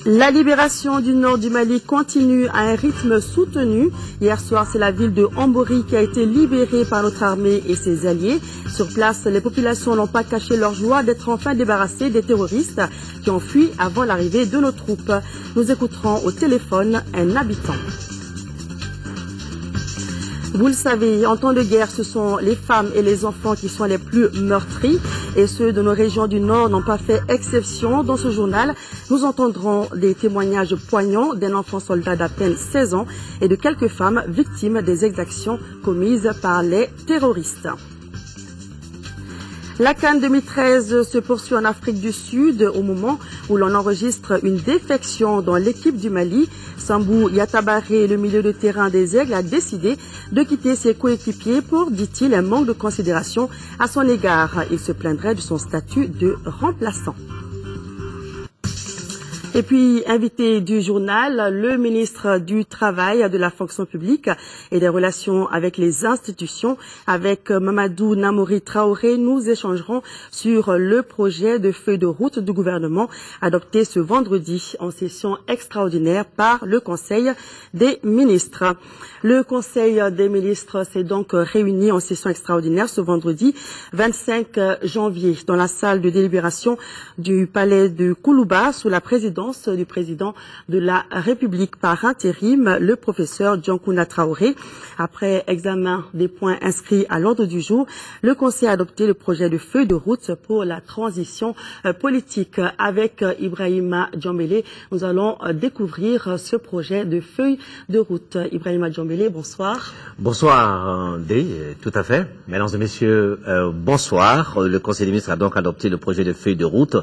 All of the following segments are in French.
La libération du nord du Mali continue à un rythme soutenu. Hier soir, c'est la ville de Hambori qui a été libérée par notre armée et ses alliés. Sur place, les populations n'ont pas caché leur joie d'être enfin débarrassées des terroristes qui ont fui avant l'arrivée de nos troupes. Nous écouterons au téléphone un habitant. Vous le savez, en temps de guerre, ce sont les femmes et les enfants qui sont les plus meurtris et ceux de nos régions du Nord n'ont pas fait exception. Dans ce journal, nous entendrons des témoignages poignants d'un enfant soldat d'à peine 16 ans et de quelques femmes victimes des exactions commises par les terroristes. La CAN 2013 se poursuit en Afrique du Sud au moment où l'on enregistre une défection dans l'équipe du Mali. Sambou Yatabaré, le milieu de terrain des Aigles, a décidé de quitter ses coéquipiers pour, dit-il, un manque de considération à son égard. Il se plaindrait de son statut de remplaçant. Et puis, invité du journal, le ministre du Travail, de la fonction publique et des relations avec les institutions. Avec Mamadou Namori Traoré, nous échangerons sur le projet de feuille de route du gouvernement adopté ce vendredi en session extraordinaire par le Conseil des ministres. Le Conseil des ministres s'est donc réuni en session extraordinaire ce vendredi 25 janvier dans la salle de délibération du palais de Koulouba sous la présidence du président de la République par intérim, le professeur Djankouna Traoré. Après examen des points inscrits à l'ordre du jour, le Conseil a adopté le projet de feuille de route pour la transition politique. Avec Ibrahima Djambélé, nous allons découvrir ce projet de feuille de route. Ibrahima Djambélé, bonsoir. Bonsoir, tout à fait. Mesdames et messieurs, bonsoir. Le Conseil des ministres a donc adopté le projet de feuille de route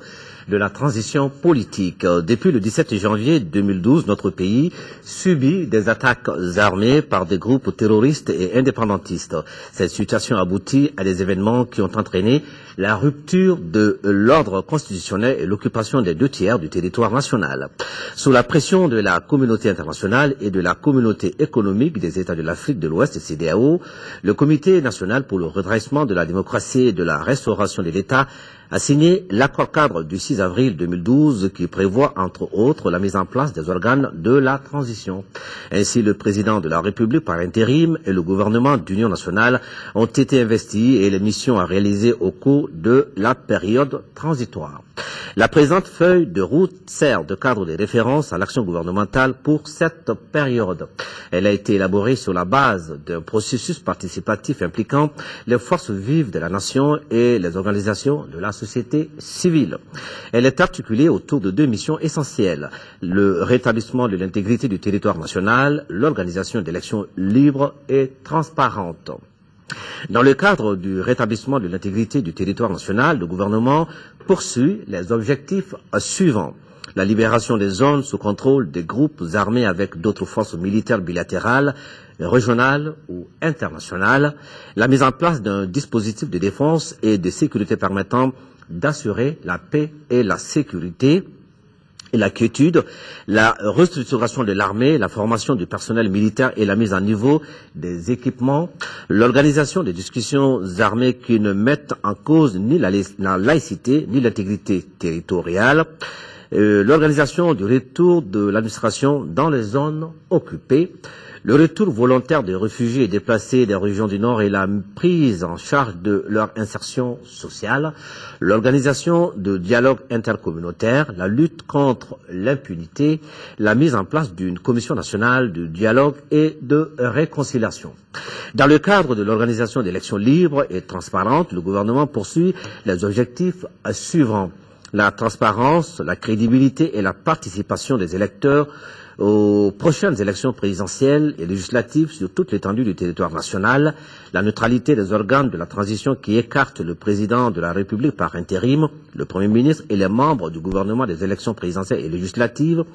de la transition politique. Depuis le 17 janvier 2012, notre pays subit des attaques armées par des groupes terroristes et indépendantistes. Cette situation aboutit à des événements qui ont entraîné la rupture de l'ordre constitutionnel et l'occupation des 2/3 du territoire national. Sous la pression de la communauté internationale et de la communauté économique des États de l'Afrique de l'Ouest, CEDEAO, le Comité national pour le redressement de la démocratie et de la restauration de l'État a signé l'accord cadre du 6 avril 2012 qui prévoit entre autres la mise en place des organes de la transition. Ainsi, le président de la République par intérim et le gouvernement d'union nationale ont été investis et les missions à réaliser au cours de la période transitoire. La présente feuille de route sert de cadre de référence à l'action gouvernementale pour cette période. Elle a été élaborée sur la base d'un processus participatif impliquant les forces vives de la nation et les organisations de la société civile. Elle est articulée autour de deux missions essentielles: le rétablissement de l'intégrité du territoire national, l'organisation d'élections libres et transparentes. Dans le cadre du rétablissement de l'intégrité du territoire national, le gouvernement poursuit les objectifs suivants: la libération des zones sous contrôle des groupes armés avec d'autres forces militaires bilatérales, régionales ou internationales, la mise en place d'un dispositif de défense et de sécurité permettant d'assurer la paix et la sécurité et la quiétude, la restructuration de l'armée, la formation du personnel militaire et la mise à niveau des équipements, l'organisation des discussions armées qui ne mettent en cause ni la laïcité ni l'intégrité territoriale, l'organisation du retour de l'administration dans les zones occupées, le retour volontaire des réfugiés et déplacés des régions du Nord et la prise en charge de leur insertion sociale, l'organisation de dialogue intercommunautaire, la lutte contre l'impunité, la mise en place d'une commission nationale de dialogue et de réconciliation. Dans le cadre de l'organisation d'élections libres et transparentes, le gouvernement poursuit les objectifs suivants: la transparence, la crédibilité et la participation des électeurs aux prochaines élections présidentielles et législatives sur toute l'étendue du territoire national, la neutralité des organes de la transition qui écartent le président de la République par intérim, le Premier ministre et les membres du gouvernement des élections présidentielles et législatives,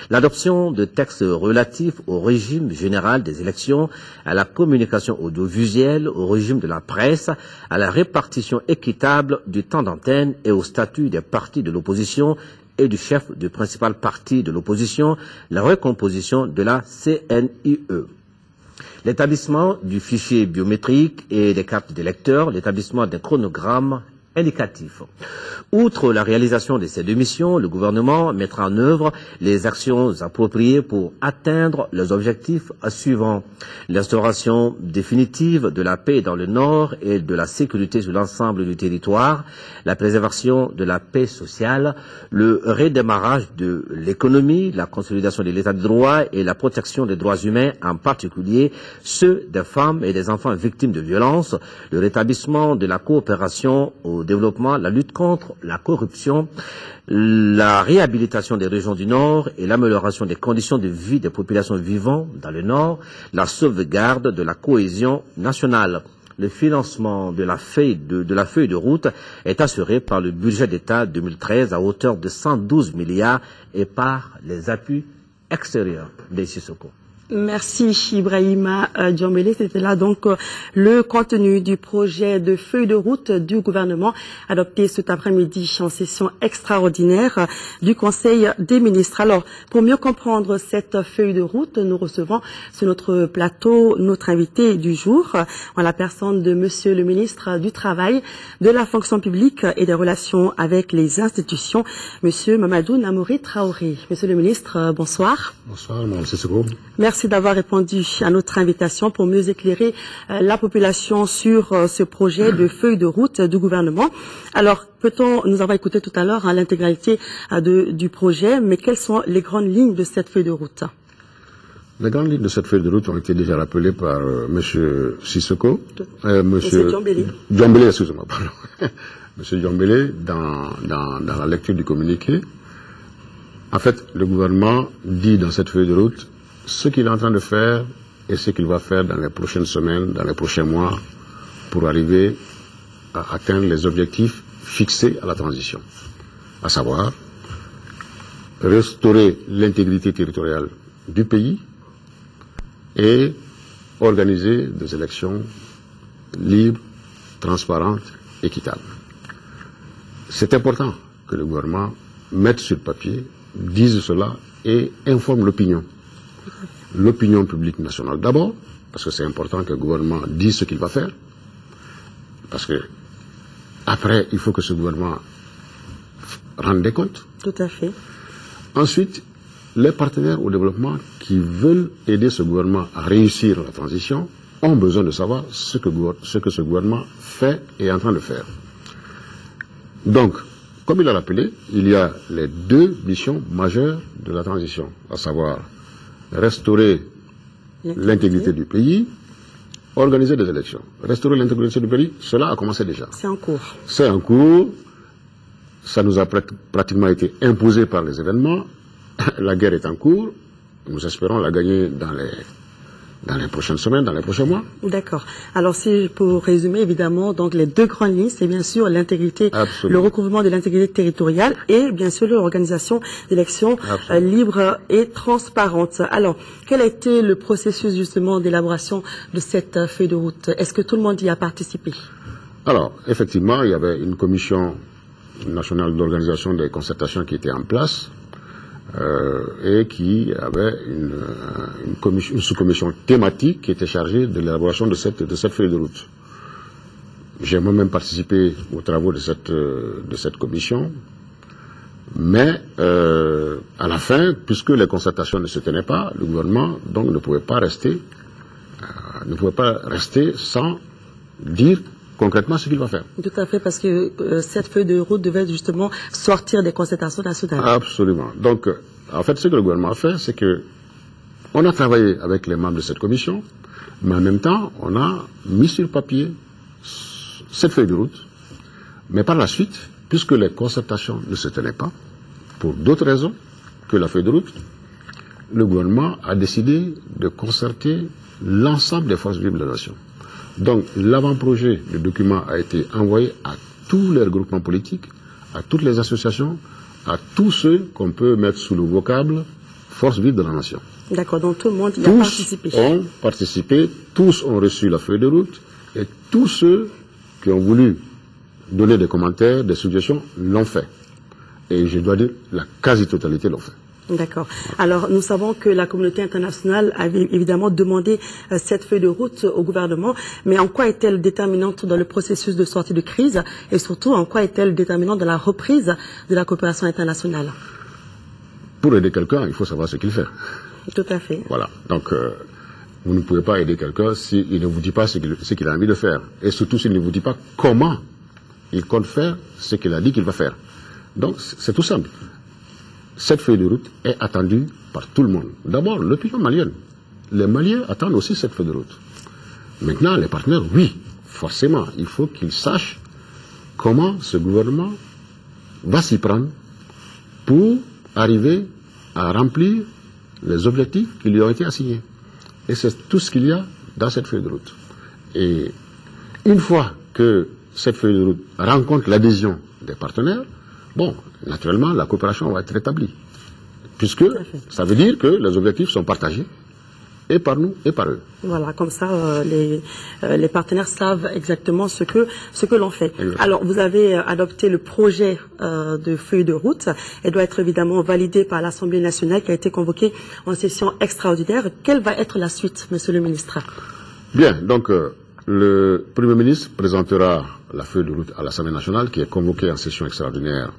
l'adoption de textes relatifs au régime général des élections, à la communication audiovisuelle, au régime de la presse, à la répartition équitable du temps d'antenne et au statut des partis de l'opposition et du chef du principal parti de l'opposition, la recomposition de la CNIE. L'établissement du fichier biométrique et des cartes d'électeurs, l'établissement d'un chronogramme indicatif. Outre la réalisation de ces deux missions, le gouvernement mettra en œuvre les actions appropriées pour atteindre les objectifs suivants. L'instauration définitive de la paix dans le Nord et de la sécurité sur l'ensemble du territoire, la préservation de la paix sociale, le redémarrage de l'économie, la consolidation de l'état de droit et la protection des droits humains, en particulier ceux des femmes et des enfants victimes de violences, le rétablissement de la coopération au développement, la lutte contre la corruption, la réhabilitation des régions du Nord et l'amélioration des conditions de vie des populations vivant dans le Nord, la sauvegarde de la cohésion nationale. Le financement de la feuille de route est assuré par le budget d'État 2013 à hauteur de 112 milliards et par les appuis extérieurs des Sissoko. Merci Ibrahima Djambélé. C'était là donc le contenu du projet de feuille de route du gouvernement adopté cet après-midi en session extraordinaire du Conseil des ministres. Alors, pour mieux comprendre cette feuille de route, nous recevons sur notre plateau notre invité du jour, en la personne de Monsieur le ministre du Travail, de la fonction publique et des relations avec les institutions, Monsieur Mamadou Namori Traoré. Monsieur le ministre, bonsoir. Bonsoir, Mme Sissoko. Merci d'avoir répondu à notre invitation pour mieux éclairer la population sur ce projet de feuille de route du gouvernement. Alors, nous avons écouté tout à l'heure l'intégralité du projet, mais quelles sont les grandes lignes de cette feuille de route? Les grandes lignes de cette feuille de route ont été déjà rappelées par M. Sissoko, M. Djambélé, excusez-moi, pardon. M. Djambélé, dans la lecture du communiqué. En fait, le gouvernement dit dans cette feuille de route ce qu'il est en train de faire et ce qu'il va faire dans les prochaines semaines, dans les prochains mois, pour arriver à atteindre les objectifs fixés à la transition. À savoir, restaurer l'intégrité territoriale du pays et organiser des élections libres, transparentes, équitables. C'est important que le gouvernement mette sur papier, dise cela et informe l'opinion. L'opinion publique nationale d'abord, parce que c'est important que le gouvernement dise ce qu'il va faire, parce que après, il faut que ce gouvernement rende des comptes. Tout à fait. Ensuite, les partenaires au développement qui veulent aider ce gouvernement à réussir la transition ont besoin de savoir ce que ce gouvernement fait et est en train de faire. Donc, comme il a rappelé, il y a les deux missions majeures de la transition, à savoir restaurer l'intégrité du pays, organiser des élections. Restaurer l'intégrité du pays, cela a commencé déjà. C'est en cours. C'est en cours. Ça nous a pratiquement été imposé par les événements. La guerre est en cours. Nous espérons la gagner dans les prochaines semaines, dans les prochains mois. D'accord. Alors, pour résumer, évidemment, donc les deux grandes lignes, c'est bien sûr l'intégrité, le recouvrement de l'intégrité territoriale et bien sûr l'organisation d'élections libres et transparentes. Alors, quel a été le processus justement d'élaboration de cette feuille de route? Est-ce que tout le monde y a participé? Alors, effectivement, il y avait une commission nationale d'organisation des concertations qui était en place. Et qui avait une sous-commission thématique qui était chargée de l'élaboration de cette feuille de route. J'ai moi-même participé aux travaux de cette commission, mais à la fin, puisque les concertations ne se tenaient pas, le gouvernement donc ne pouvait pas rester sans dire concrètement ce qu'il va faire. Tout à fait, parce que cette feuille de route devait justement sortir des concertations nationales. Absolument. Donc, en fait, ce que le gouvernement a fait, c'est que on a travaillé avec les membres de cette commission, mais en même temps, on a mis sur papier cette feuille de route. Mais par la suite, puisque les concertations ne se tenaient pas, pour d'autres raisons que la feuille de route, le gouvernement a décidé de concerter l'ensemble des forces vives de la nation. Donc, l'avant-projet du document a été envoyé à tous les regroupements politiques, à toutes les associations, à tous ceux qu'on peut mettre sous le vocable forces vives de la nation. D'accord, donc tout le monde y a participé. Tous ont participé, tous ont reçu la feuille de route, et tous ceux qui ont voulu donner des commentaires, des suggestions, l'ont fait. Et je dois dire, la quasi-totalité l'ont fait. D'accord. Alors, nous savons que la communauté internationale avait évidemment demandé cette feuille de route au gouvernement, mais en quoi est-elle déterminante dans le processus de sortie de crise et surtout en quoi est-elle déterminante dans la reprise de la coopération internationale? Pour aider quelqu'un, il faut savoir ce qu'il fait. Tout à fait. Voilà. Donc, vous ne pouvez pas aider quelqu'un s'il ne vous dit pas ce qu'il a envie de faire. Et surtout s'il ne vous dit pas comment il compte faire ce qu'il a dit qu'il va faire. Donc, c'est tout simple. Cette feuille de route est attendue par tout le monde. D'abord, l'opinion malienne. Les Maliens attendent aussi cette feuille de route. Maintenant, les partenaires, oui, forcément, il faut qu'ils sachent comment ce gouvernement va s'y prendre pour arriver à remplir les objectifs qui lui ont été assignés. Et c'est tout ce qu'il y a dans cette feuille de route. Et une fois que cette feuille de route rencontre l'adhésion des partenaires, bon, naturellement, la coopération va être rétablie. Puisque ça veut dire que les objectifs sont partagés, et par nous, et par eux. Voilà, comme ça, les partenaires savent exactement ce que l'on fait. Exactement. Alors, vous avez adopté le projet de feuille de route. Elle doit être évidemment validée par l'Assemblée nationale qui a été convoquée en session extraordinaire. Quelle va être la suite, monsieur le ministre? Bien, donc, le Premier ministre présentera la feuille de route à l'Assemblée nationale qui est convoquée en session extraordinaire,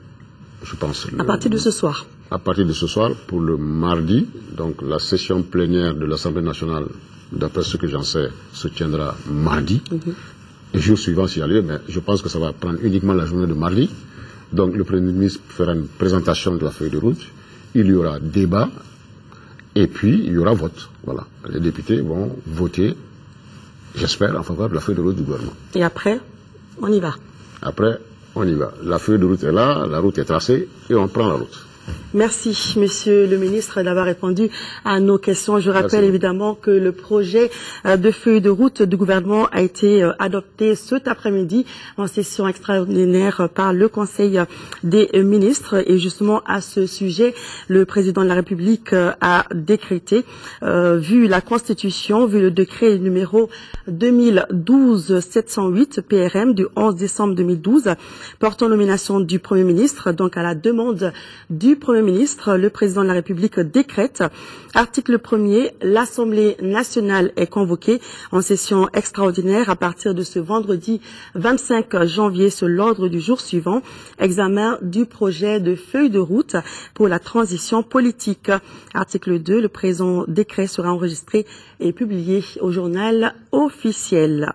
je pense. À partir de ce soir. À partir de ce soir, pour le mardi, donc la session plénière de l'Assemblée nationale, d'après ce que j'en sais, se tiendra mardi. Et jour suivant s'il y a lieu, mais je pense que ça va prendre uniquement la journée de mardi. Donc le Premier ministre fera une présentation de la feuille de route, il y aura débat, et puis il y aura vote. Voilà. Les députés vont voter, j'espère, en faveur de la feuille de route du gouvernement. Et après, on y va. Après, on y va. La feuille de route est là, la route est tracée, et on prend la route. Merci, monsieur le ministre, d'avoir répondu à nos questions. Je rappelle évidemment que le projet de feuille de route du gouvernement a été adopté cet après-midi en session extraordinaire par le Conseil des ministres. Et justement, à ce sujet, le président de la République a décrété, vu la Constitution, vu le décret numéro 2012-708 PRM du 11 décembre 2012, portant nomination du Premier ministre, donc à la demande du Premier ministre, le président de la République décrète. Article 1er, l'Assemblée nationale est convoquée en session extraordinaire à partir de ce vendredi 25 janvier sur l'ordre du jour suivant. Examen du projet de feuille de route pour la transition politique. Article 2, le présent décret sera enregistré et publié au journal officiel.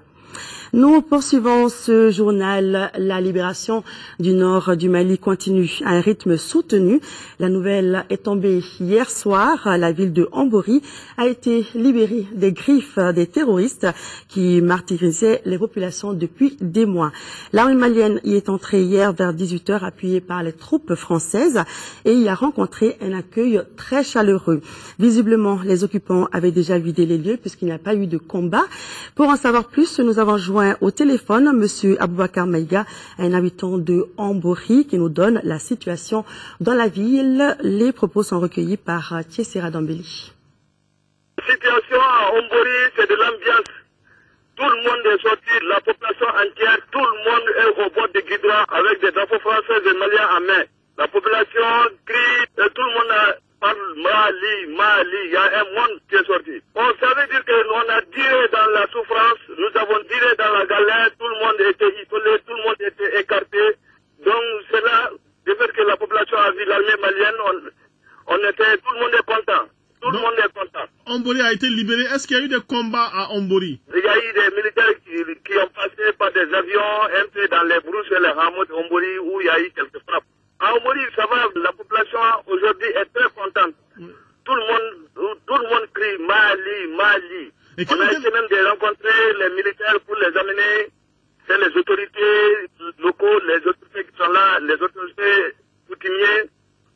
Nous poursuivons ce journal. La libération du nord du Mali continue à un rythme soutenu. La nouvelle est tombée hier soir. La ville de Hambori a été libérée des griffes des terroristes qui martyrisaient les populations depuis des mois. L'armée malienne y est entrée hier vers 18h, appuyée par les troupes françaises, et y a rencontré un accueil très chaleureux. Visiblement, les occupants avaient déjà vidé les lieux puisqu'il n'y a pas eu de combat. Pour en savoir plus, nous avons joint au téléphone monsieur Aboubakar Maïga, un habitant de Hambori, qui nous donne la situation dans la ville. Les propos sont recueillis par Thiessira Dambeli. La situation à Hambori, c'est de l'ambiance. Tout le monde est sorti, la population entière, tout le monde est au bord des guidons avec des drapeaux français et maliens en main. La population crie, et tout le monde parle Mali, Mali, il y a un monde qui est sorti. Ça veut dire qu'on a duré dans la souffrance, nous avons duré dans la galère, tout le monde était isolé, tout le monde était écarté. Donc c'est là, de fait que la population a vu l'armée malienne, tout le monde est content. Tout le monde est content. Hambori a été libéré. Est-ce qu'il y a eu des combats à Hambori? Il y a eu des militaires qui ont passé par des avions un peu dans les brousses et les hameaux de Hambori où il y a eu quelques frappes. À Hambori, ça va, la population aujourd'hui est très contente. Tout le monde crie Mali, Mali. On a essayé même de rencontrer les militaires pour les amener. C'est les autorités locaux, les autorités qui sont là, les autorités coutumières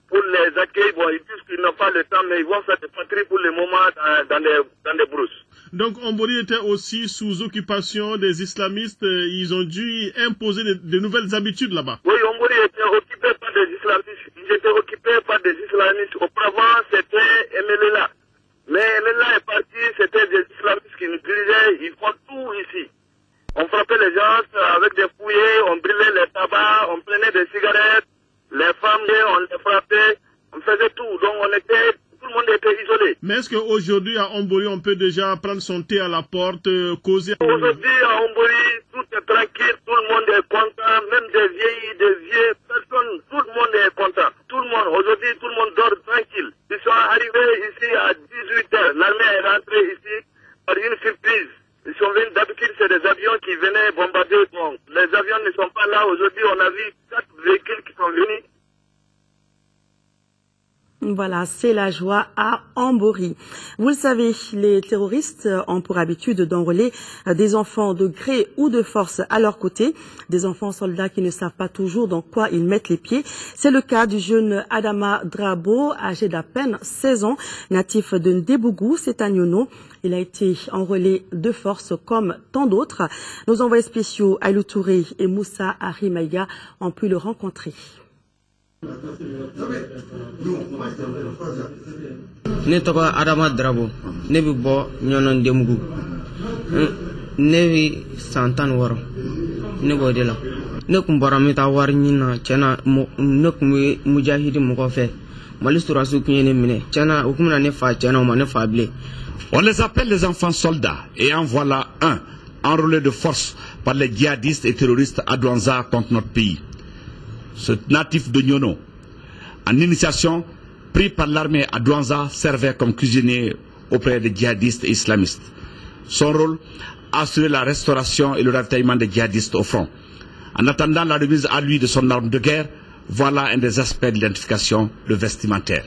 pour les accueillir. Bon, ils disent qu'ils n'ont pas le temps, mais ils vont faire des patrouilles pour le moment dans des brousses. Donc Hambori était aussi sous occupation des islamistes. Ils ont dû imposer de nouvelles habitudes là-bas. Oui, Hambori était occupé par des islamistes. Ils étaient occupés par des islamistes. Auparavant, c'était MLLA. Mais MLLA est parti, c'était des islamistes qui nous dirigeaient. Ils font tout ici. On frappait les gens avec des fouillés, on brûlait les tabacs, on prenait des cigarettes. Les femmes, on les frappait, on faisait tout. Donc on était été isolés. Mais est-ce qu'aujourd'hui à Ombori, on peut déjà prendre son thé à la porte, causer? Aujourd'hui à Ombori, tout est tranquille, tout le monde est content, même des vieilles, des vieux, personne, tout le monde est content. Tout le monde, aujourd'hui, tout le monde dort tranquille. Ils sont arrivés ici à 18h. L'armée est rentrée ici par une surprise. Ils sont venus, d'habitude, c'est des avions qui venaient bombarder. Bon, les avions ne sont pas là. Aujourd'hui, on a vu 4 véhicules qui sont venus. Voilà, c'est la joie à Ombori. Vous le savez, les terroristes ont pour habitude d'enrôler des enfants de gré ou de force à leur côté, des enfants soldats qui ne savent pas toujours dans quoi ils mettent les pieds. C'est le cas du jeune Adama Drabo, âgé d'à peine 16 ans, natif de Ndebougou, c'est à Nyono. Il a été enrôlé de force comme tant d'autres. Nos envoyés spéciaux Aïlou Touré et Moussa Arimaïga ont pu le rencontrer. Ne tɔgɔ Adama Drabo, ne bɛ bɔ Ɲɔnɔ Ndemugu, ne bɛ san 16, ne b'o de la. Ne kun bɔra n bɛ taa wari ɲini na, tiɲɛna ne kun bɛ mujahidi mɔgɔ fɛ, Mali surasiw kun ye ne minɛ, tiɲɛna o kun bɛna ne fa, tiɲɛna o ma ne fa bilen. On les appelle les enfants soldats et en voilà un enrôlé de force par les djihadistes et terroristes à Douanza contre notre pays. Ce natif de Nyono, en initiation, pris par l'armée à Douanza, servait comme cuisinier auprès des djihadistes et islamistes. Son rôle, assurer la restauration et le ravitaillement des djihadistes au front. En attendant la remise à lui de son arme de guerre, voilà un des aspects de l'identification, le vestimentaire.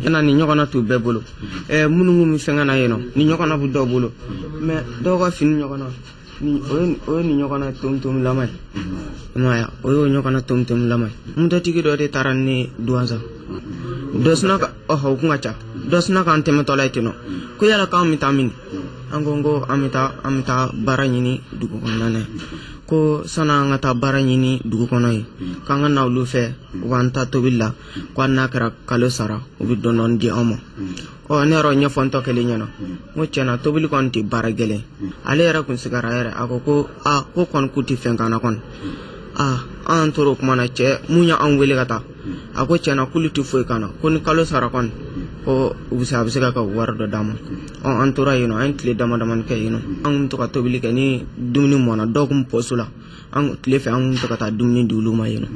Yana ni ɲɔgɔnna t'u bɛɛ bolo minnu min fɛngana yen nɔ ni ɲɔgɔnna bɛ dɔw bolo mais dɔw ka fini ɲɔgɔnna o ye ni ɲɔgɔnna tom lama ye maya o ye ɲɔgɔnna tom lama ye mutotigi dɔ de taara ni Douanza dɔ sina ka o kun ka ca dɔ sina ka an tɛmɛtɔla ye ten nɔ ko yala k'an bɛ taa min an ko an bɛ taa baara ɲini dugu kɔnɔna na ko sana an ka taa baara ɲini dugu kɔnɔ ye k'an ka na olu fɛ u k'an ta tobili la ko n'a kɛra kalo sara u bɛ dɔɔni di an ma ne yɛrɛ ɲɛfɔ n tɔ kelen ɲɛna n ko tiɲɛna tobili kɔni tɛ baara gɛlɛn ale yɛrɛ kun sigara yɛrɛ a ko ko kɔni k'u tɛ fɛn k'an na kɔni an tora o kuma na cɛ mun y'an wele ka taa a ko tiɲɛna k'olu tɛ foyi k'an na ko ni kalo sara kɔni ko a bɛ se ka wari dɔ d'a ma an tora yen nɔ an ye tile damadamani kɛ yen nɔ an kun to ka tobili kɛ ni dumuni mɔna dɔw kun pɔso la tile fɛ an kun to ka taa dumuni di olu ma yen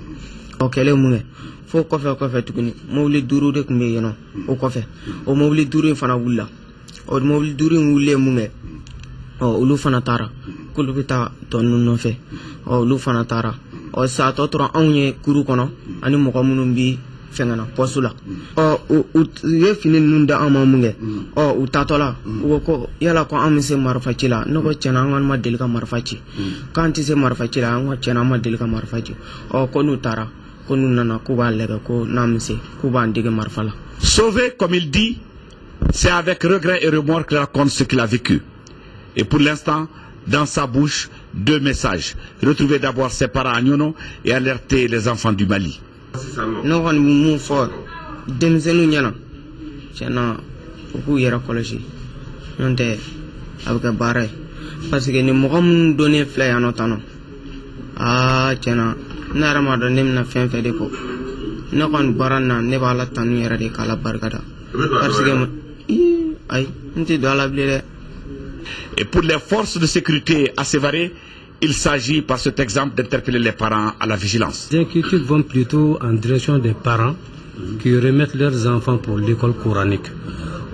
nɔ kɛlen mun kɛ fo kɔfɛ tuguni mobili 5 de kun bɛ yen nɔ o kɔfɛ o mobili 5 in fana wulila o mobili 5 in wulilen mun kɛ olu fana taara k'olu bɛ taa tɔ ninnu nɔfɛ olu fana taara sa tɔ tora anw ye kuru kɔnɔ ani mɔgɔ minnu bi fɛngana pɔsu la u ye fini ninnu da an ma mun kɛ u taatɔ la u ko yala ko an bɛ se marifa ci la ne ko tiɲɛna an kɔni ma deli ka marifa ci k'an tɛ se marifa ci la an ko tiɲɛna an ma deli ka marifa ci ko n'u taara ko n'u nana k'u b'a lajɛ ko n'an bɛ se k'u b'an dege marifa la. Sauvé comme il dit, c'est avec regret et remords qu'il raconte ce qu'il a vécu. Et pour l'instant, dans sa bouche, 2 messages. Retrouver d'abord ses parents à Nyono et alerter les enfants du Mali. Ne kɔni bɛ mun fɔ denmisɛnninw ɲɛna tiɲɛna u k'u yɛrɛ kɔlɔsi n'o tɛ a bɛ kɛ baara ye parce que ni mɔgɔ minnu donnen filɛ yan nɔ tan nɔ tiɲɛna ne yɛrɛ m'a dɔn ne bɛna fɛn fɛn de kɔ ne kɔni baara in na ne b'a la tanu yɛrɛ de k'a la barikada parce que ayi n tɛ don a la bilen dɛ. Et pour les forces de sécurité à Sévaré, il s'agit par cet exemple d'interpeller les parents à la vigilance. Les inquiétudes vont plutôt en direction des parents qui remettent leurs enfants pour l'école coranique.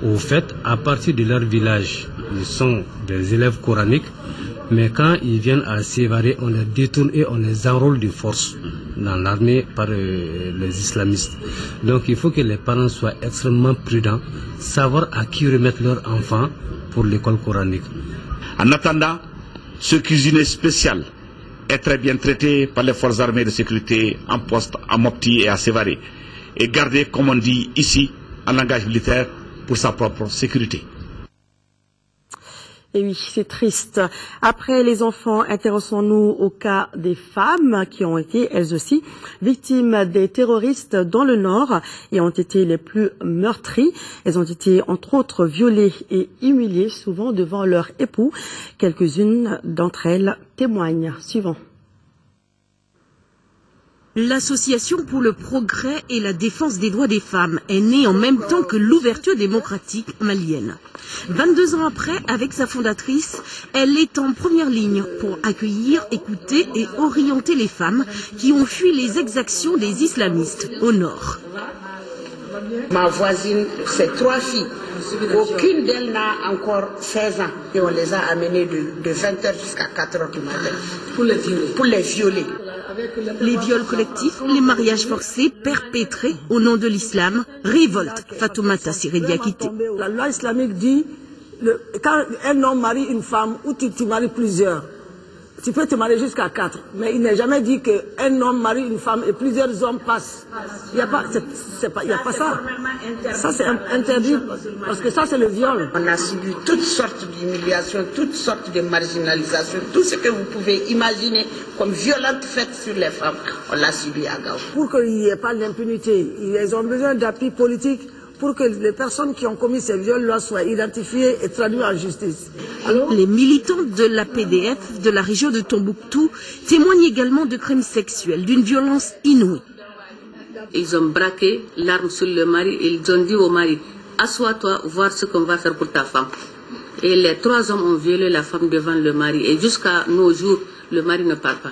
Au fait, à partir de leur village, ils sont des élèves coraniques, mais quand ils viennent à Sévaré, on les détourne et on les enrôle de force dans l'armée par les islamistes. Donc il faut que les parents soient extrêmement prudents, savoir à qui remettre leurs enfants pour l'école coranique. En attendant, ce cuisinier spécial est très bien traité par les forces armées de sécurité en poste à Mopti et à Sévaré et gardé, comme on dit ici, en langage militaire pour sa propre sécurité. Et oui, c'est triste. Après les enfants, intéressons-nous au cas des femmes qui ont été, elles aussi, victimes des terroristes dans le Nord et ont été les plus meurtries. Elles ont été, entre autres, violées et humiliées, souvent devant leur époux. Quelques-unes d'entre elles témoignent. Suivant. L'Association pour le progrès et la défense des droits des femmes est née en même temps que l'ouverture démocratique malienne. 22 ans après, avec sa fondatrice, elle est en première ligne pour accueillir, écouter et orienter les femmes qui ont fui les exactions des islamistes au nord. Ma voisine, c'est 3 filles. Aucune d'elles n'a encore 16 ans. Et on les a amenées de 20h jusqu'à 4h du matin. Pour les violer. Les viols collectifs, les mariages forcés perpétrés au nom de l'islam révoltent Fatoumata Siré Diakité. La loi islamique dit quand un homme marie une femme ou tu maries plusieurs, tu peux te marier jusqu'à 4. Mais il n'est jamais dit qu'un homme marie une femme et plusieurs hommes passent. Il n'y a pas ça. Ça c'est interdit parce que ça c'est le viol. On a subi toutes sortes d'humiliations, toutes sortes de marginalisations, tout ce que vous pouvez imaginer comme violente fête sur les femmes, on l'a subi à Gao. Pour qu'il n'y ait pas d'impunité, ils ont besoin d'appui politique pour que les personnes qui ont commis ces viols-là soient identifiées et traduites en justice. Alors, les militants de la PDF de la région de Tombouctou témoignent également de crimes sexuels, d'une violence inouïe. Ils ont braqué l'arme sur le mari et ils ont dit au mari, assois-toi, voir ce qu'on va faire pour ta femme. Et les 3 hommes ont violé la femme devant le mari et jusqu'à nos jours, le mari ne parle pas.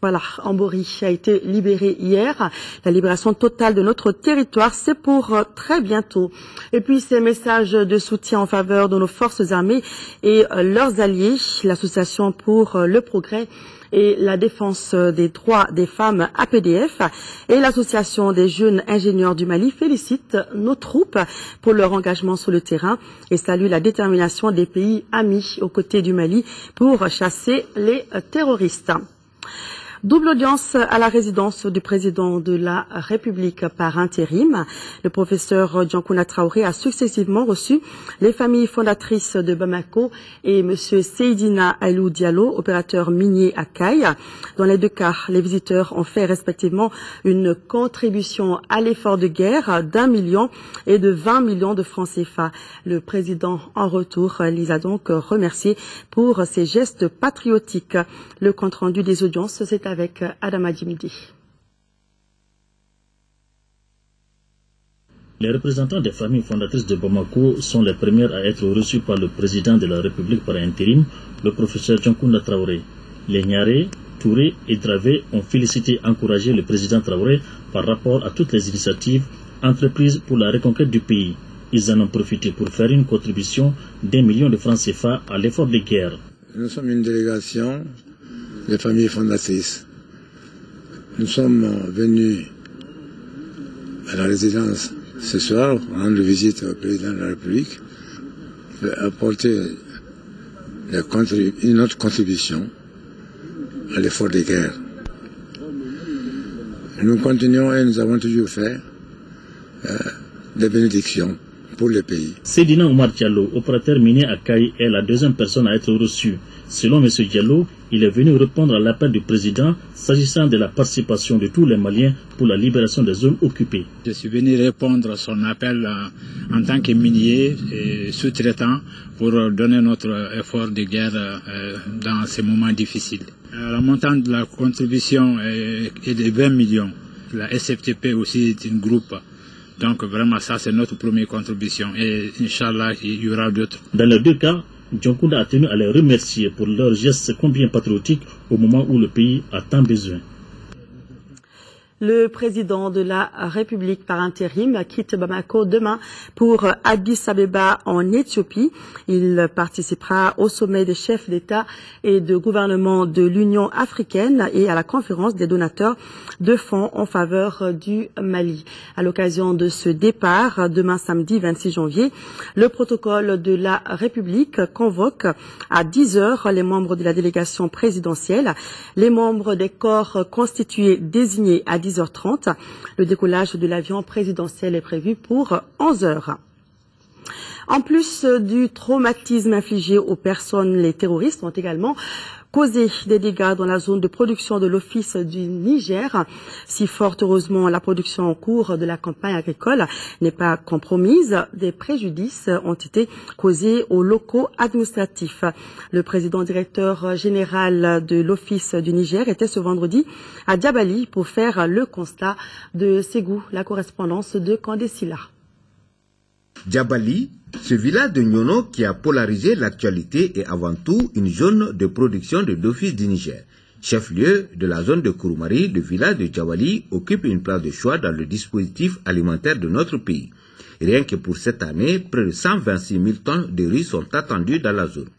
Voilà, Ambori a été libéré hier. La libération totale de notre territoire, c'est pour très bientôt. Et puis ces messages de soutien en faveur de nos forces armées et leurs alliés, l'Association pour le progrès et la défense des droits des femmes APDF et l'Association des jeunes ingénieurs du Mali félicitent nos troupes pour leur engagement sur le terrain et saluent la détermination des pays amis aux côtés du Mali pour chasser les terroristes. Double audience à la résidence du président de la République par intérim. Le professeur Djankouna Traoré a successivement reçu les familles fondatrices de Bamako et M. Seydina Ailou Diallo, opérateur minier à Caille. Dans les 2 cas, les visiteurs ont fait respectivement une contribution à l'effort de guerre d'1 million et de 20 millions de francs CFA. Le président, en retour, les a donc remerciés pour ces gestes patriotiques. Le compte-rendu des audiences, c'est avec Adama Djimidi. Les représentants des familles fondatrices de Bamako sont les premières à être reçus par le président de la République par intérim, le professeur Djankouna Traoré. Les Niaré, Touré et Dravé ont félicité et encouragé le président Traoré par rapport à toutes les initiatives entreprises pour la reconquête du pays. Ils en ont profité pour faire une contribution d'1 million de francs CFA à l'effort de guerre. Nous sommes une délégation des familles fondatrices. Nous sommes venus à la résidence ce soir, rendre visite au président de la République, apporter une autre contribution à l'effort de guerre. Nous continuons et nous avons toujours fait des bénédictions pour le pays. Seydina Oumar Diallo, opérateur minier à Caille, est la 2e personne à être reçue. Selon M. Diallo, il est venu répondre à l'appel du président s'agissant de la participation de tous les Maliens pour la libération des zones occupées. Je suis venu répondre à son appel en tant que minier et sous-traitant pour donner notre effort de guerre dans ces moments difficiles. Le montant de la contribution est de 20 millions. La SFTP aussi est un groupe. Donc vraiment ça c'est notre première contribution et Inch'Allah il y aura d'autres. Dans les 2 cas, Djankouna a tenu à les remercier pour leur geste combien patriotique au moment où le pays a tant besoin. Le président de la République par intérim quitte Bamako demain pour Addis Abeba en Éthiopie. Il participera au sommet des chefs d'État et de gouvernement de l'Union africaine et à la conférence des donateurs de fonds en faveur du Mali. À l'occasion de ce départ, demain samedi 26 janvier, le protocole de la République convoque à 10 heures les membres de la délégation présidentielle, les membres des corps constitués désignés à 10h30. Le décollage de l'avion présidentiel est prévu pour 11h. En plus du traumatisme infligé aux personnes, les terroristes ont également causé des dégâts dans la zone de production de l'Office du Niger. Si fort heureusement la production en cours de la campagne agricole n'est pas compromise, des préjudices ont été causés aux locaux administratifs. Le président directeur général de l'Office du Niger était ce vendredi à Diabali pour faire le constat de Ségou, la correspondance de Kandesila. Diabali, ce village de Nyono qui a polarisé l'actualité est avant tout une zone de production de l'Office du Niger. Chef-lieu de la zone de Kouroumari, le village de Diabali occupe une place de choix dans le dispositif alimentaire de notre pays. Rien que pour cette année, près de 126 000 tonnes de riz sont attendus dans la zone.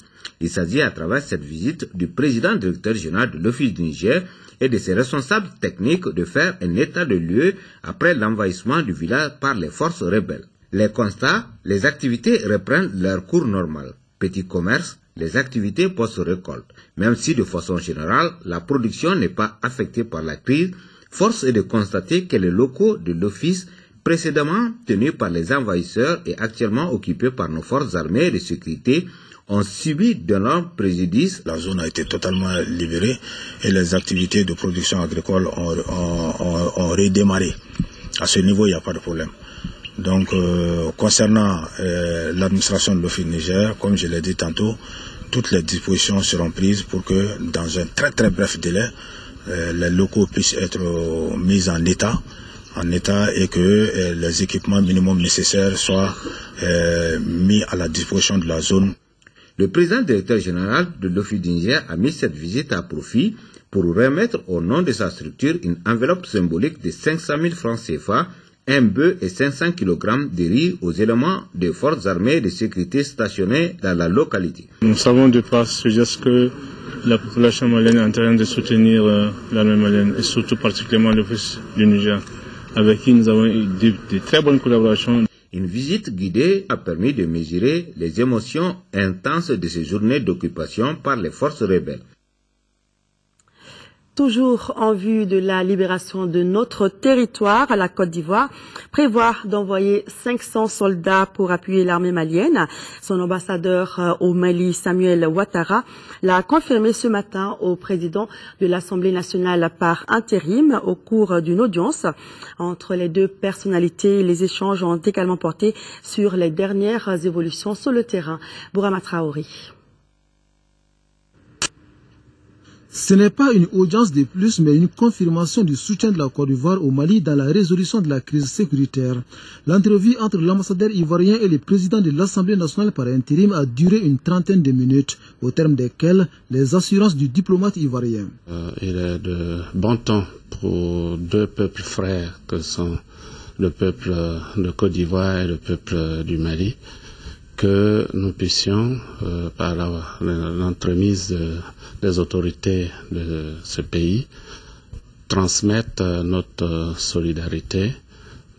Il s'agit à travers cette visite du président directeur général de l'Office du Niger et de ses responsables techniques de faire un état de lieu après l'envahissement du village par les forces rebelles. Les constats, les activités reprennent leur cours normal. Petit commerce, les activités post-récolte. Même si de façon générale, la production n'est pas affectée par la crise, force est de constater que les locaux de l'office, précédemment tenus par les envahisseurs et actuellement occupés par nos forces armées de sécurité, ont subi d'énormes préjudices. La zone a été totalement libérée et les activités de production agricole ont redémarré. À ce niveau, il n'y a pas de problème. Donc, concernant l'administration de l'Office Niger, comme je l'ai dit tantôt, toutes les dispositions seront prises pour que, dans un très très bref délai, les locaux puissent être mis en état et que les équipements minimums nécessaires soient mis à la disposition de la zone. Le président directeur général de l'Office du Niger a mis cette visite à profit pour remettre au nom de sa structure une enveloppe symbolique de 500 000 francs CFA, un bœuf et 500 kg de riz aux éléments des forces armées de sécurité stationnés dans la localité. Nous savons de par ce geste que la population malienne est en train de soutenir l'armée malienne et surtout particulièrement l'Office du Niger, avec qui nous avons eu de très bonnes collaborations. Une visite guidée a permis de mesurer les émotions intenses de ces journées d'occupation par les forces rebelles. Toujours en vue de la libération de notre territoire, la Côte d'Ivoire prévoit d'envoyer 500 soldats pour appuyer l'armée malienne. Son ambassadeur au Mali, Samuel Ouattara, l'a confirmé ce matin au président de l'Assemblée nationale par intérim au cours d'une audience. Entre les deux personnalités, les échanges ont également porté sur les dernières évolutions sur le terrain. Bourama Traoré. Ce n'est pas une audience de plus, mais une confirmation du soutien de la Côte d'Ivoire au Mali dans la résolution de la crise sécuritaire. L'entrevue entre l'ambassadeur ivoirien et le président de l'Assemblée nationale par intérim a duré une trentaine de minutes, au terme desquelles les assurances du diplomate ivoirien. Il est de bon temps pour deux peuples frères que sont le peuple de Côte d'Ivoire et le peuple du Mali, que nous puissions, par l'entremise des autorités de ce pays, transmettre notre solidarité,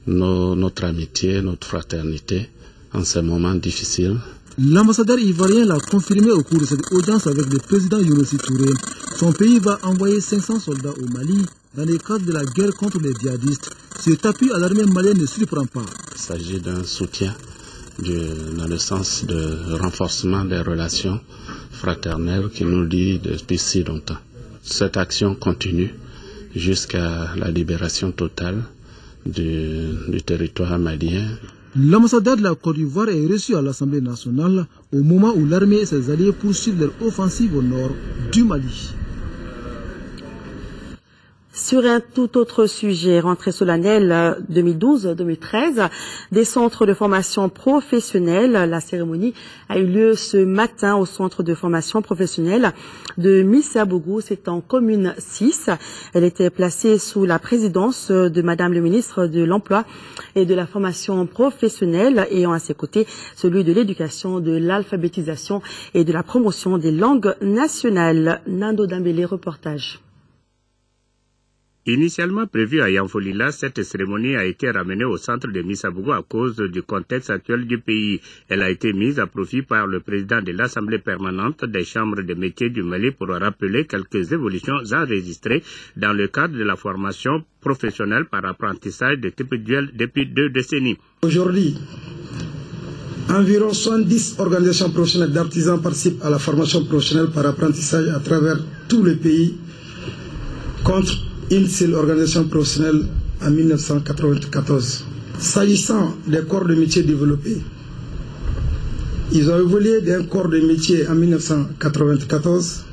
notre amitié, notre fraternité en ces moments difficiles. L'ambassadeur ivoirien l'a confirmé au cours de cette audience avec le président Younessi Touré. Son pays va envoyer 500 soldats au Mali dans le cadre de la guerre contre les djihadistes. Cet appui à l'armée malienne ne surprend pas. Il s'agit d'un soutien dans le sens de renforcement des relations fraternelles qui nous lient depuis si longtemps. Cette action continue jusqu'à la libération totale du territoire malien. L'ambassadeur de la Côte d'Ivoire est reçu à l'Assemblée nationale au moment où l'armée et ses alliés poursuivent leur offensive au nord du Mali. Sur un tout autre sujet, rentrée solennelle 2012-2013, des centres de formation professionnelle. La cérémonie a eu lieu ce matin au centre de formation professionnelle de Missabougou, c'est en commune 6. Elle était placée sous la présidence de Madame le ministre de l'Emploi et de la formation professionnelle, ayant à ses côtés celui de l'éducation, de l'alphabétisation et de la promotion des langues nationales. Nando Dambélé, reportage. Initialement prévue à Yanfolila, cette cérémonie a été ramenée au centre de Missabougou à cause du contexte actuel du pays. Elle a été mise à profit par le président de l'Assemblée permanente des chambres de métiers du Mali pour rappeler quelques évolutions enregistrées dans le cadre de la formation professionnelle par apprentissage de type duel depuis 2 décennies. Aujourd'hui, Environ 70 organisations professionnelles d'artisans participent à la formation professionnelle par apprentissage à travers tout le pays, contre une seule organisation professionnelle en 1994. S'agissant des corps de métier développés, ils ont évolué d'un corps de métier en 1994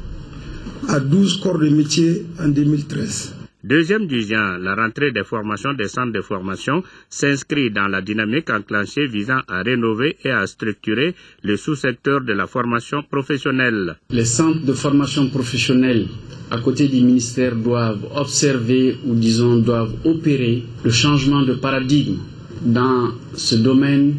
à 12 corps de métier en 2013. Deuxième du genre, la rentrée des formations des centres de formation s'inscrit dans la dynamique enclenchée visant à rénover et à structurer le sous-secteur de la formation professionnelle. Les centres de formation professionnelle à côté du ministère doivent observer ou disons doivent opérer le changement de paradigme dans ce domaine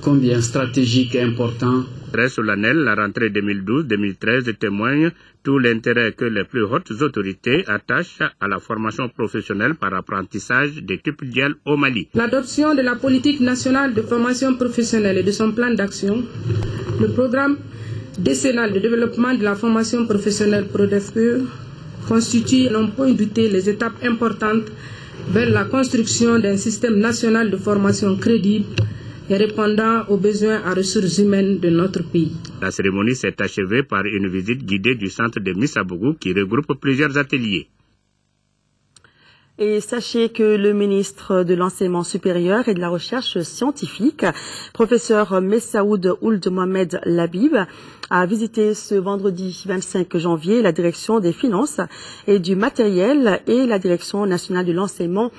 combien stratégique et important. Très solennel, la rentrée 2012-2013 témoigne tout l'intérêt que les plus hautes autorités attachent à la formation professionnelle par apprentissage des types duels au Mali. L'adoption de la politique nationale de formation professionnelle et de son plan d'action, le programme décennal de développement de la formation professionnelle PRODEFPUR constitue, n'en point douter, les étapes importantes vers la construction d'un système national de formation crédible et répondant aux besoins en ressources humaines de notre pays. La cérémonie s'est achevée par une visite guidée du centre de Missabougou qui regroupe plusieurs ateliers. Et sachez que le ministre de l'Enseignement supérieur et de la Recherche scientifique, professeur Messaoud Ould Mohamed Labib, a visité ce vendredi 25 janvier la direction des finances et du matériel et la direction nationale de l'enseignement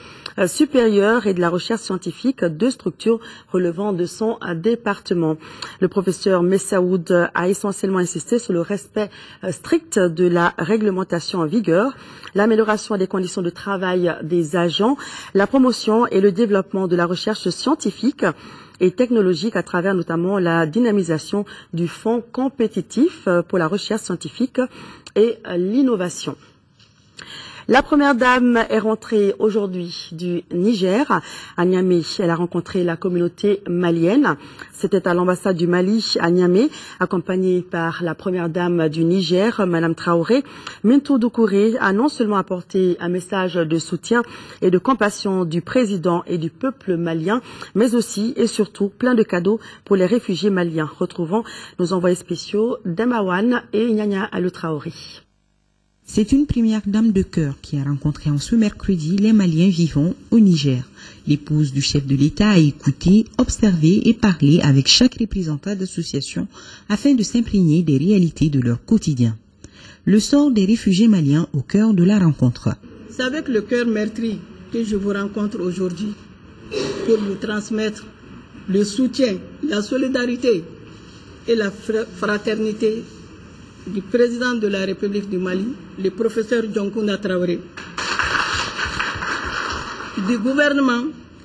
supérieur et de la recherche scientifique, deux structures relevant de son département. Le professeur Messaoud a essentiellement insisté sur le respect strict de la réglementation en vigueur, l'amélioration des conditions de travail des agents, la promotion et le développement de la recherche scientifique et technologique à travers notamment la dynamisation du fonds compétitif pour la recherche scientifique et l'innovation. La première dame est rentrée aujourd'hui du Niger, à Niamey. Elle a rencontré la communauté malienne. C'était à l'ambassade du Mali à Niamey, accompagnée par la première dame du Niger, Madame Traoré. Mintou Doucouré a non seulement apporté un message de soutien et de compassion du président et du peuple malien, mais aussi et surtout plein de cadeaux pour les réfugiés maliens. Retrouvons nos envoyés spéciaux Demawan et Nyanya Alou Traoré. C'est une première dame de cœur qui a rencontré en ce mercredi les Maliens vivant au Niger. L'épouse du chef de l'État a écouté, observé et parlé avec chaque représentant d'association afin de s'imprégner des réalités de leur quotidien. Le sort des réfugiés maliens au cœur de la rencontre. C'est avec le cœur meurtri que je vous rencontre aujourd'hui pour vous transmettre le soutien, la solidarité et la fraternité du président de la République du Mali, le professeur Dioncounda Traoré, du gouvernement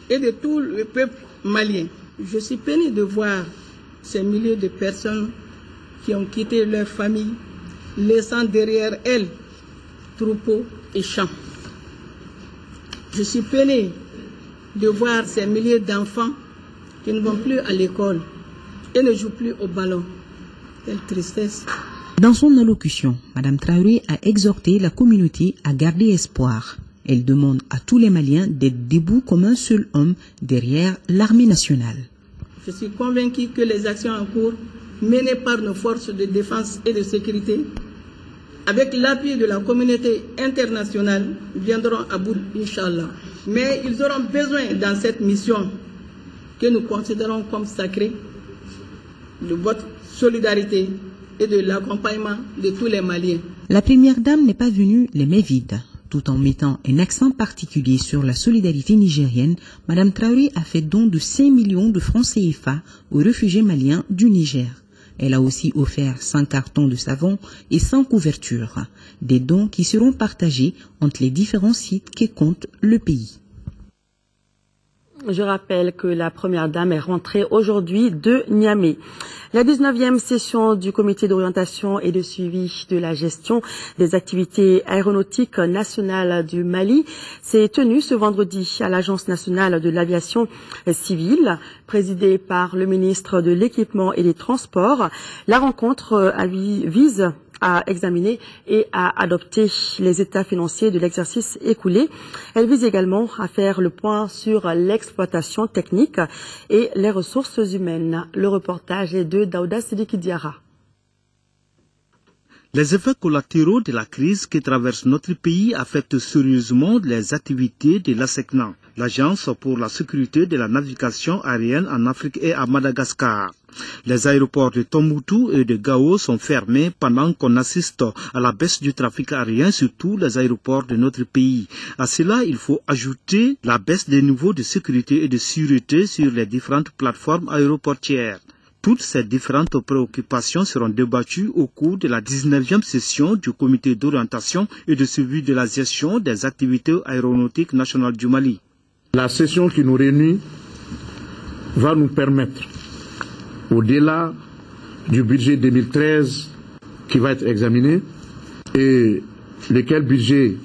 et de tout le peuple malien. Je suis peiné de voir ces milliers de personnes qui ont quitté leur famille, laissant derrière elles troupeaux et champs. Je suis peiné de voir ces milliers d'enfants qui ne vont plus à l'école et ne jouent plus au ballon. Quelle tristesse. Dans son allocution, Mme Traoré a exhorté la communauté à garder espoir. Elle demande à tous les Maliens d'être debout comme un seul homme derrière l'armée nationale. Je suis convaincu que les actions en cours menées par nos forces de défense et de sécurité, avec l'appui de la communauté internationale, viendront à bout, Inch'Allah. Mais ils auront besoin dans cette mission que nous considérons comme sacrée de votre solidarité et de l'accompagnement de tous les Maliens. La première dame n'est pas venue les mains vides. Tout en mettant un accent particulier sur la solidarité nigérienne, Mme Traoré a fait don de 5 millions de francs CFA aux réfugiés maliens du Niger. Elle a aussi offert 100 cartons de savon et 100 couvertures, des dons qui seront partagés entre les différents sites que compte le pays. Je rappelle que la première dame est rentrée aujourd'hui de Niamey. La 19e session du comité d'orientation et de suivi de la gestion des activités aéronautiques nationales du Mali s'est tenue ce vendredi à l'Agence nationale de l'aviation civile, présidée par le ministre de l'Équipement et des Transports. La rencontre vise à examiner et à adopter les états financiers de l'exercice écoulé. Elle vise également à faire le point sur l'exploitation technique et les ressources humaines. Le reportage est de Daouda Sidiki Diara. Les effets collatéraux de la crise qui traverse notre pays affectent sérieusement les activités de l'ASECNA, l'Agence pour la sécurité de la navigation aérienne en Afrique et à Madagascar. Les aéroports de Tombouctou et de Gao sont fermés pendant qu'on assiste à la baisse du trafic aérien sur tous les aéroports de notre pays. À cela, il faut ajouter la baisse des niveaux de sécurité et de sûreté sur les différentes plateformes aéroportières. Toutes ces différentes préoccupations seront débattues au cours de la 19e session du comité d'orientation et de suivi de la gestion des activités aéronautiques nationales du Mali. La session qui nous réunit va nous permettre, au-delà du budget 2013 qui va être examiné, et lequel budget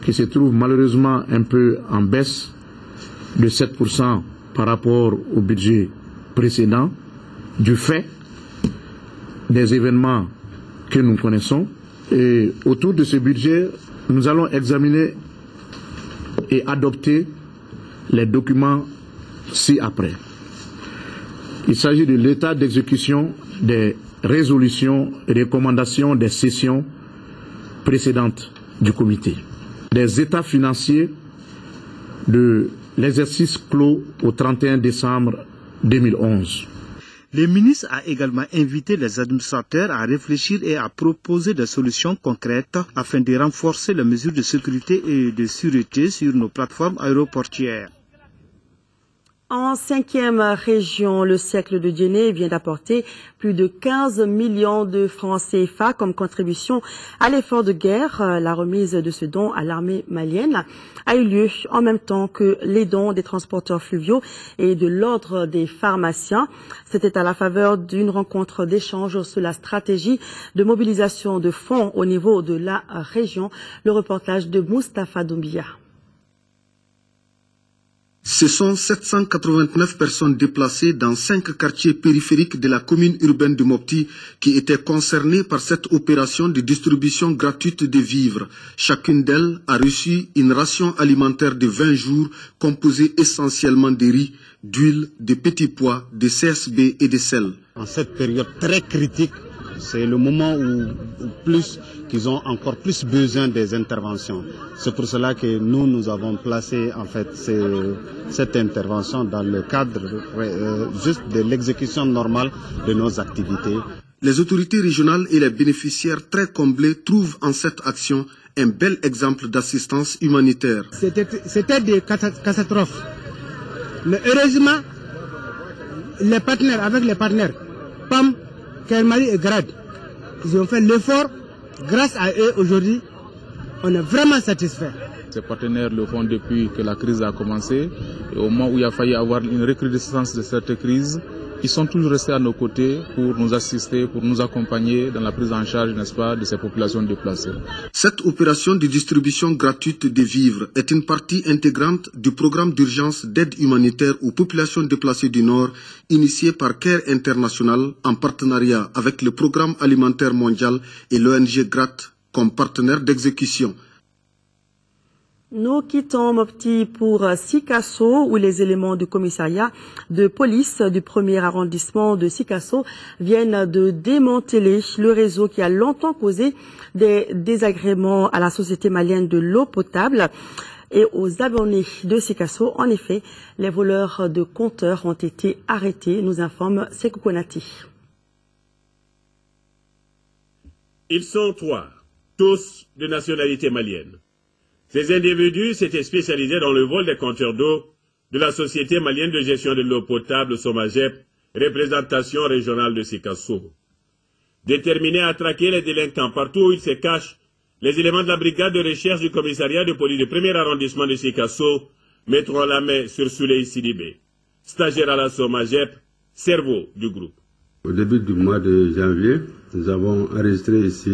qui se trouve malheureusement un peu en baisse de 7% par rapport au budget précédent, du fait des événements que nous connaissons. Et autour de ce budget, nous allons examiner et adopter les documents ci-après. Il s'agit de l'état d'exécution des résolutions et recommandations des sessions précédentes du comité, des états financiers de l'exercice clos au 31 décembre 2011. Le ministre a également invité les administrateurs à réfléchir et à proposer des solutions concrètes afin de renforcer les mesures de sécurité et de sûreté sur nos plateformes aéroportières. En 5e région, le Cercle de Djenné vient d'apporter plus de 15 millions de francs CFA comme contribution à l'effort de guerre. La remise de ce don à l'armée malienne a eu lieu en même temps que les dons des transporteurs fluviaux et de l'ordre des pharmaciens. C'était à la faveur d'une rencontre d'échange sur la stratégie de mobilisation de fonds au niveau de la région. Le reportage de Moustapha Doumbia. Ce sont 789 personnes déplacées dans 5 quartiers périphériques de la commune urbaine de Mopti qui étaient concernées par cette opération de distribution gratuite de vivres. Chacune d'elles a reçu une ration alimentaire de 20 jours composée essentiellement de riz, d'huile, de petits pois, de CSB et de sel. En cette période très critique, c'est le moment où qu'ils ont encore plus besoin des interventions. C'est pour cela que nous avons placé en fait cette intervention dans le cadre juste de l'exécution normale de nos activités. Les autorités régionales et les bénéficiaires très comblés trouvent en cette action un bel exemple d'assistance humanitaire. C'était des catastrophes. Mais heureusement, avec les partenaires, PAM, Kermari et GRAD, ils ont fait l'effort. Grâce à eux, aujourd'hui, on est vraiment satisfait. Ces partenaires le font depuis que la crise a commencé. Et au moment où il a failli avoir une recrudescence de cette crise, ils sont toujours restés à nos côtés pour nous assister, pour nous accompagner dans la prise en charge, n'est-ce pas, de ces populations déplacées. Cette opération de distribution gratuite de vivres est une partie intégrante du programme d'urgence d'aide humanitaire aux populations déplacées du Nord, initié par CARE International en partenariat avec le Programme alimentaire mondial et l'ONG GRAT comme partenaire d'exécution. Nous quittons Mopti pour Sikasso, où les éléments du commissariat de police du 1er arrondissement de Sikasso viennent de démanteler le réseau qui a longtemps causé des désagréments à la société malienne de l'eau potable et aux abonnés de Sikasso. En effet, les voleurs de compteurs ont été arrêtés, nous informe Sekou Konati. Ils sont 3, tous de nationalité malienne. Ces individus s'étaient spécialisés dans le vol des compteurs d'eau de la Société malienne de gestion de l'eau potable SOMAGEP, représentation régionale de Sikasso. Déterminés à traquer les délinquants partout où ils se cachent, les éléments de la brigade de recherche du commissariat de police du 1er arrondissement de Sikasso mettront la main sur Souley Sidibé, stagiaire à la SOMAGEP, cerveau du groupe. Au début du mois de janvier, nous avons enregistré ici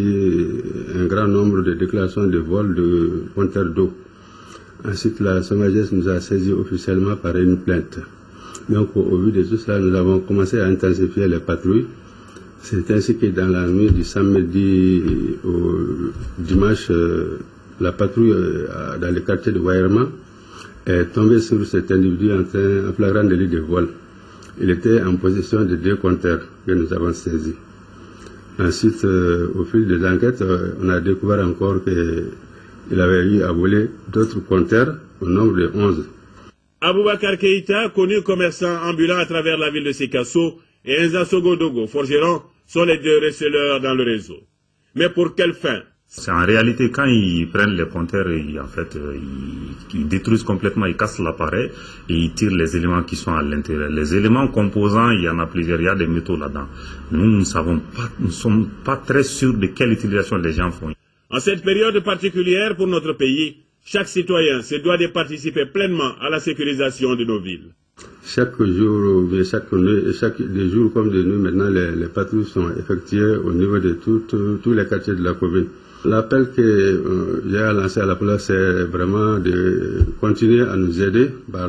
un grand nombre de déclarations de vol de compteurs d'eau. Ensuite, la SOMAGES nous a saisi officiellement par une plainte. Donc, au vu de tout cela, nous avons commencé à intensifier les patrouilles C'est ainsi que dans la nuit du samedi au dimanche, la patrouille dans le quartier de Wairma est tombée sur cet individu en flagrant délit de vol. Il était en possession de 2 compteurs que nous avons saisis. Ensuite, au fil des enquêtes, on a découvert encore qu'il avait eu à voler d'autres compteurs au nombre de 11. Aboubakar Keïta, connu commerçant ambulant à travers la ville de Sikasso, et Enza Sogodogo, forgeron, sont les 2 receleurs dans le réseau. Mais pour quelle fin? C'est en réalité quand ils prennent les compteurs, ils détruisent complètement, ils cassent l'appareil et ils tirent les éléments qui sont à l'intérieur. Les éléments composants, il y en a plusieurs, il y a des métaux là-dedans. Nous ne sommes pas très sûrs de quelle utilisation les gens font. En cette période particulière pour notre pays, chaque citoyen se doit de participer pleinement à la sécurisation de nos villes. Chaque jour, chaque nuit, des jours comme de nuit, maintenant les patrouilles sont effectuées au niveau de tous les quartiers de la commune. L'appel que j'ai lancé à la police, c'est vraiment de continuer à nous aider par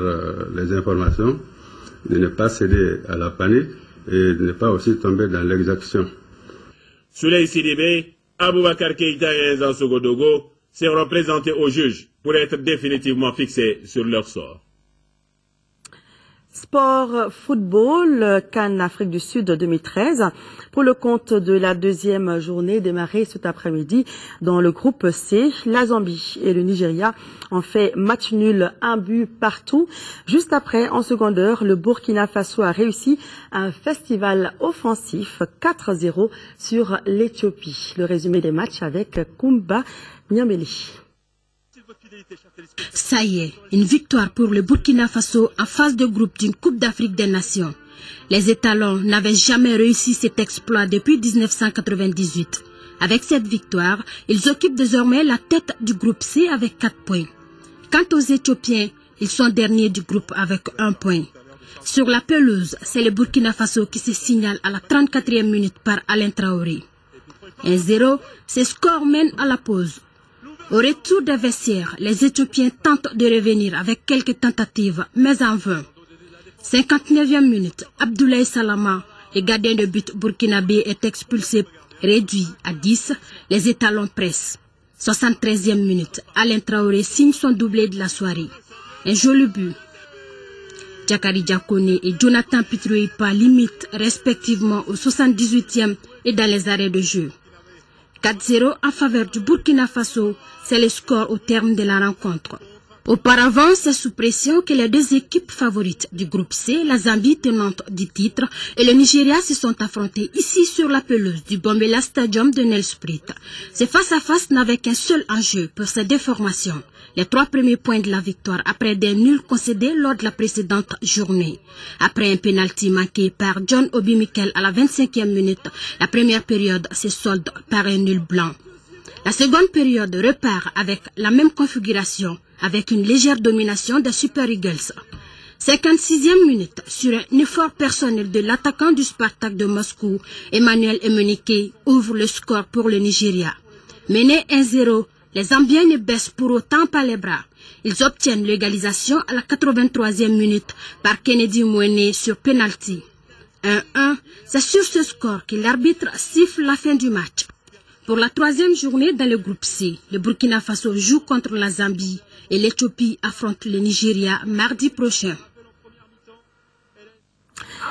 les informations, de ne pas céder à la panique et de ne pas aussi tomber dans l'exaction. Souley Sidibé, Aboubakar Keïta et Enza Sogodogo seront présentés au juge pour être définitivement fixés sur leur sort. Sport football, CAN Afrique du Sud 2013, pour le compte de la 2e journée démarrée cet après-midi dans le groupe C. La Zambie et le Nigeria ont fait match nul, 1 but partout. Juste après, en seconde heure, le Burkina Faso a réussi un festival offensif 4-0 sur l'Éthiopie. Le résumé des matchs avec Kumba Nyameli. Ça y est, une victoire pour le Burkina Faso en phase de groupe d'une Coupe d'Afrique des Nations. Les étalons n'avaient jamais réussi cet exploit depuis 1998. Avec cette victoire, ils occupent désormais la tête du groupe C avec 4 points. Quant aux Éthiopiens, ils sont derniers du groupe avec 1 point. Sur la pelouse, c'est le Burkina Faso qui se signale à la 34e minute par Alain Traoré. 1-0, ce score mène à la pause. Au retour des vestiaires, les Éthiopiens tentent de revenir avec quelques tentatives, mais en vain. 59e minute, Abdoulaye Salama, le gardien de but burkinabé, est expulsé, réduit à 10, les étalons pressent. 73e minute, Alain Traoré signe son doublé de la soirée. Un joli but. Jakari Diakone et Jonathan Pitroipa limitent respectivement au 78e et dans les arrêts de jeu. 4-0 en faveur du Burkina Faso, c'est le score au terme de la rencontre. Auparavant, c'est sous pression que les 2 équipes favorites du groupe C, la Zambie tenante du titre, et le Nigeria se sont affrontés ici sur la pelouse du Bombela Stadium de Nelspruit. Ces face-à-face n'avaient qu'un seul enjeu pour ces 2 formations. Les 3 premiers points de la victoire après des nuls concédés lors de la précédente journée. Après un pénalty manqué par John Obi Mikel à la 25e minute, la première période se solde par un nul blanc. La seconde période repart avec la même configuration, avec une légère domination des Super Eagles. 56e minute, sur un effort personnel de l'attaquant du Spartak de Moscou, Emmanuel Emenike ouvre le score pour le Nigeria. Mené 1-0, les Zambiens ne baissent pour autant pas les bras. Ils obtiennent l'égalisation à la 83e minute par Kennedy Mwene sur penalty. 1-1, c'est sur ce score que l'arbitre siffle la fin du match. Pour la 3e journée dans le groupe C, le Burkina Faso joue contre la Zambie et l'Éthiopie affronte le Nigeria mardi prochain.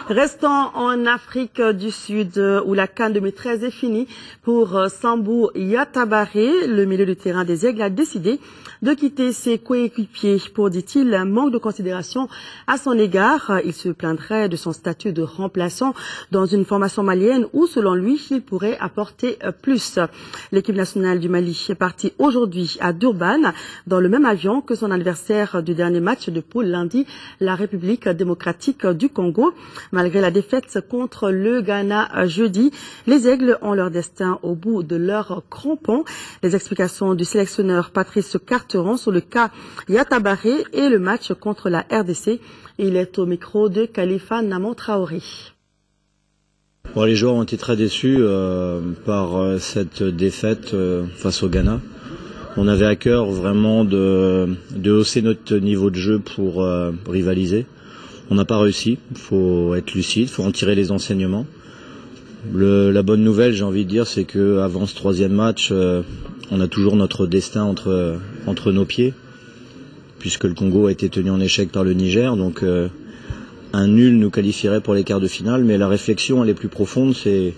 Restons en Afrique du Sud où la CAN 2013 est finie pour Sambou Yatabaré. Le milieu de terrain des Aigles a décidé de quitter ses coéquipiers pour, dit-il, un manque de considération à son égard. Il se plaindrait de son statut de remplaçant dans une formation malienne où, selon lui, il pourrait apporter plus. L'équipe nationale du Mali est partie aujourd'hui à Durban dans le même avion que son adversaire du dernier match de poule lundi, la République démocratique du Congo. Malgré la défaite contre le Ghana jeudi, les Aigles ont leur destin au bout de leur crampon. Les explications du sélectionneur Patrice Carteron sur le cas Yatabaré et le match contre la RDC. Il est au micro de Khalifa Namon Traoré. Bon, les joueurs ont été très déçus par cette défaite face au Ghana. On avait à cœur vraiment de hausser notre niveau de jeu pour rivaliser. On n'a pas réussi, il faut être lucide, il faut en tirer les enseignements. La bonne nouvelle, j'ai envie de dire, c'est que avant ce troisième match, on a toujours notre destin entre nos pieds, puisque le Congo a été tenu en échec par le Niger. Donc un nul nous qualifierait pour les quarts de finale, mais la réflexion elle est plus profonde. C'est,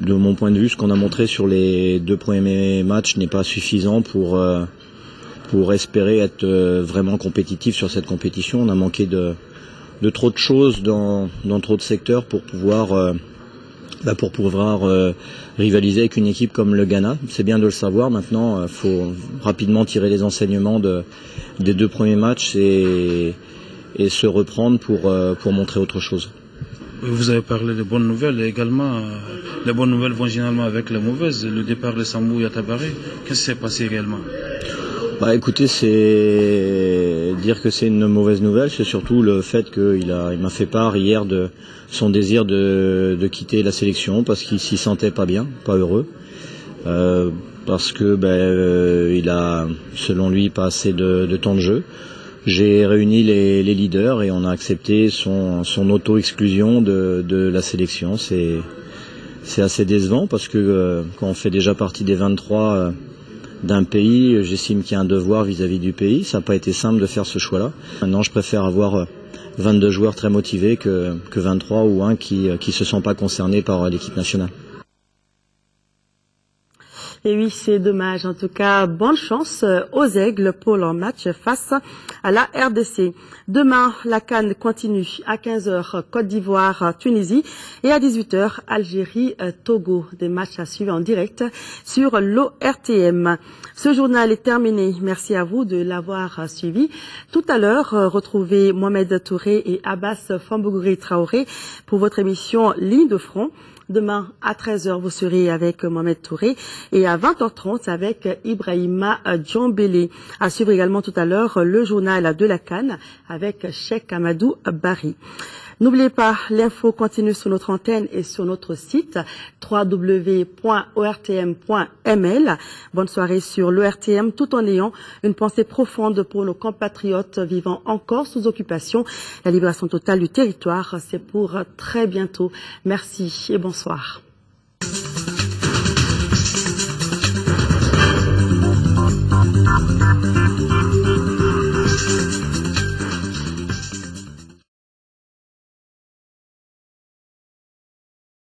de mon point de vue, ce qu'on a montré sur les 2 premiers matchs n'est pas suffisant pour espérer être vraiment compétitif sur cette compétition. On a manqué de trop de choses dans trop de secteurs pour pouvoir rivaliser avec une équipe comme le Ghana. C'est bien de le savoir. Maintenant, il faut rapidement tirer les enseignements des 2 premiers matchs et se reprendre pour montrer autre chose. Vous avez parlé de bonnes nouvelles et également les bonnes nouvelles vont généralement avec les mauvaises. Le départ de Sambou Yatabare, qu'est-ce qui s'est passé réellement? Écoutez, c'est dire que c'est une mauvaise nouvelle, c'est surtout le fait qu'il m'a fait part hier de son désir de quitter la sélection parce qu'il s'y sentait pas bien, pas heureux, parce que il a, selon lui, pas assez de temps de jeu. J'ai réuni les leaders et on a accepté son auto-exclusion de la sélection. C'est assez décevant parce que quand on fait déjà partie des 23 d'un pays, j'estime qu'il y a un devoir vis-à-vis du pays. Ça n'a pas été simple de faire ce choix-là. Maintenant, je préfère avoir 22 joueurs très motivés que 23 ou un qui se sent pas concerné par l'équipe nationale. Et oui, c'est dommage. En tout cas, bonne chance aux Aigles pour leur match face à la RDC. Demain, la CAN continue à 15h, Côte d'Ivoire, Tunisie, et à 18h, Algérie, Togo. Des matchs à suivre en direct sur l'ORTM. Ce journal est terminé. Merci à vous de l'avoir suivi. Tout à l'heure, retrouvez Mohamed Touré et Abbas Fambougri Traoré pour votre émission Ligne de front. Demain, à 13h, vous serez avec Mohamed Touré et à 20h30 avec Ibrahima Djambélé. À suivre également tout à l'heure le journal de la CAN avec Cheikh Amadou Bari. N'oubliez pas, l'info continue sur notre antenne et sur notre site www.ortm.ml. Bonne soirée sur l'ORTM tout en ayant une pensée profonde pour nos compatriotes vivant encore sous occupation. La libération totale du territoire, c'est pour très bientôt. Merci et bonsoir.